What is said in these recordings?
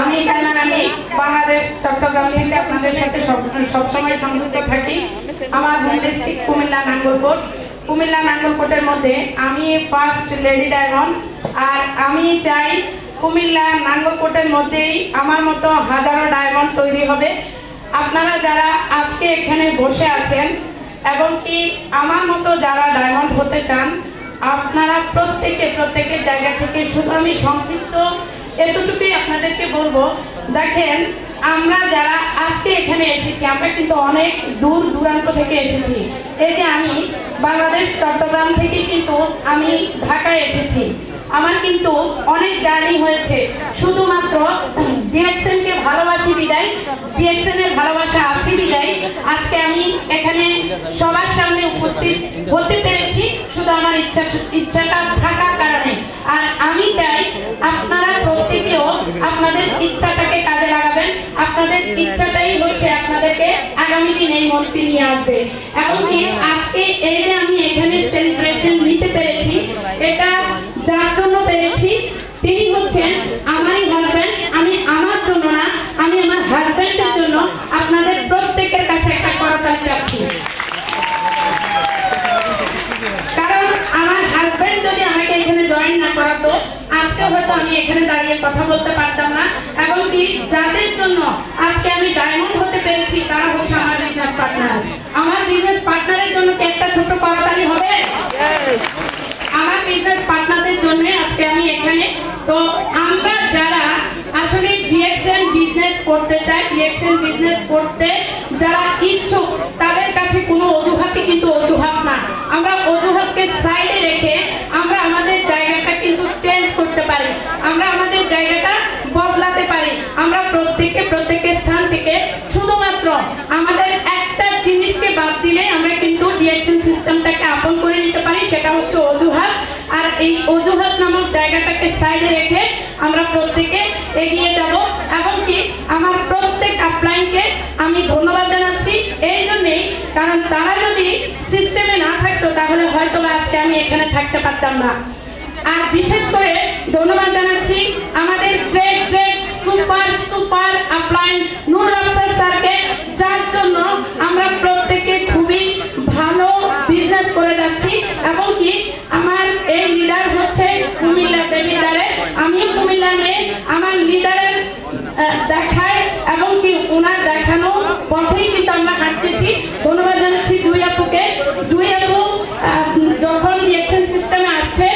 আমি কানারানী বাংলাদেশ চট্টগ্রাম থেকে আপনাদের সাথে সবসময় সংযুক্ত থাকি। আমার হোম ডিস্ট্রিক্ট কুমিল্লা নাঙ্গলকোট। কুমিল্লা নাঙ্গলকোটের মধ্যে আমি ফার্স্ট লেডি ডায়মন্ড। আর আমি চাই কুমিল্লা নাঙ্গলকোটের মধ্যেই আমার মতো হাজারো ডায়মন্ড তৈরি হবে। আপনারা যারা আজকে এখানে বসে আছেন এবং কি আমার মতো যারা ডায়মন্ড হতে চান, আপনারা প্রত্যেকের জায়গা থেকে শুধু আমি সংক্ষিপ্ত এতটুকুই আপনাদেরকে বলবো। দেখেন, আমরা যারা আজকে এখানে এসেছি, আমরা কিন্তু অনেক দূর দূরান্ত থেকে এসেছি। এই যে আমি বাংলাদেশ চট্টগ্রাম থেকে কিন্তু আমি ঢাকায় এসেছি। আমার কিন্তু অনেক জার্নি হয়েছে। শুধুমাত্র ডিএক্সএন কে ভালোবাসি বিদায়, ডিএক্সএন এর ভালোবাসা আসি বিদায় আজকে আমি এখানে সবার সামনে উপস্থিত হতে পেরেছি, শুধু আমার ইচ্ছাটা থাকার কারণে। আর আমি চাই আপনারা প্রত্যেকেও আপনাদের ইচ্ছাটাকে কাজে লাগাবেন। আপনাদের ইচ্ছাটাই হচ্ছে আপনাদেরকে আগামী দিন এই মঞ্চে নিয়ে আসবে। এমনকি আজকে এই যে আমি এখানে সেলিব্রেশন নিতে পেরেছি, এটা যার জন্য পেরেছি তিনি হচ্ছেন আমারই হাজবেন্ড। আমি আমার জন্য না, আমি আমার হাজবেন্ডের জন্য আপনাদের প্রত্যেকের কাছে একটা করতালি চাচ্ছি। কারণ আমার হাজবেন্ড যদি আমাকে এখানে জয়েন না করাতো, আজকে হয়তো আমি এখানে দাঁড়িয়ে কথা বলতে পারতাম না। এবং কি যাদের জন্য আজকে আমি ডায়মন্ড হতে পেরেছি, তারা হচ্ছে আমার বিজনেস পার্টনার। আমার বিজনেস পার্টনারের জন্য কি একটা ছোট করতালি হবে? আমার বিজনেস পার্টনারদের জন্য আজকে আমি এখানে। তো আমরা যারা আসলে ডিএক্সএন বিজনেস করতে চাই, ডিএক্সএন বিজনেস করতে যারা ইচ্ছুক, তাদের কাছে কোনো অজুহাতই কিন্তু অজুহাত না। আমরা অজুহাতকে সাইডে রেখে আমরা আমাদের জায়গাটা কিন্তু চেঞ্জ করতে পারি, আমরা আমাদের জায়গাটা বদলাতে পারি। আমরা প্রত্যেকের স্থান থেকে শুধুমাত্র আমাদের একটা জিনিসকে বাদ দিলে আমরা কিন্তু ডিএক্সএন সিস্টেমটাকে আপন করে নিতে পারি, সেটা হচ্ছে অজুহাত। আর এই অজুহাত নামক জায়গাটাকে সাইডে রেখে আমরা প্রত্যেকে এগিয়ে যাব। এবং কি আমার প্রত্যেক আপলাইনকে আমি ধন্যবাদ জানাচ্ছি এই জন্যেই, কারণ তারা যদি সিস্টেমে না থাকতো তাহলে হয়তো আজকে আমি এখানে থাকতে পারতাম না। আর বিশেষ করে ধন্যবাদ জানাচ্ছি আমাদের গ্রেট সুপার আপলাইন নূর আফসার স্যারকে, যার জন্য আমরা প্রত্যেকে খুবই ভালো বিজনেস করে যাচ্ছি। এবং কি আমার এই লিডার হচ্ছে কুমিল্লাতে লিডারে, আমি কুমিল্লা মেয়ে, আমার লিডারের দেখায় এবং কি ওনার দেখানো পথেই কিন্তু আমরা হাঁটতেছি। ধন্যবাদ জানাচ্ছি দুই আপুকে। দুই আপু যখন ডিএক্সএন সিস্টেমে আসছে,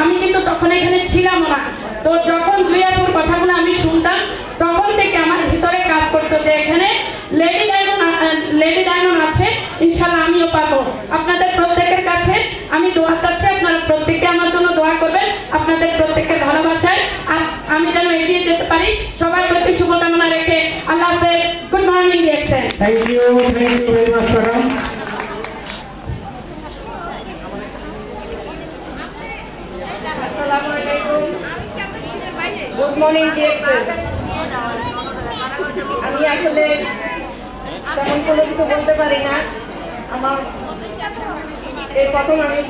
আমি কিন্তু তখন এখানে ছিলাম না। তো যখন দুই আপুর কথাগুলো আমি শুনতাম, তখন থেকে আমার ভিতরে কাজ করতো যে এখানে লেডি ডায়মন্ড আছে, ইনশাআল্লাহ আমিও পাবো। আপনাদের প্রত্যেকের কাছে আমি দোয়া চাচ্ছি, আপনারা প্রত্যেকে আমার জন্য দোয়া করবেন, আপনাদের প্রত্যেকের ভালোবাসায় আর আমি যেন এগিয়ে যেতে পারি। সবার প্রতি শুভকামনা রেখে আল্লাহ হাফেজ। Good morning DXN. Thank you very much madam. আসসালামু আলাইকুম। Good morning DXN. আমি আসলে তেমন কোনো কিছু বলতে পারি না। আমার এই প্রথম আমি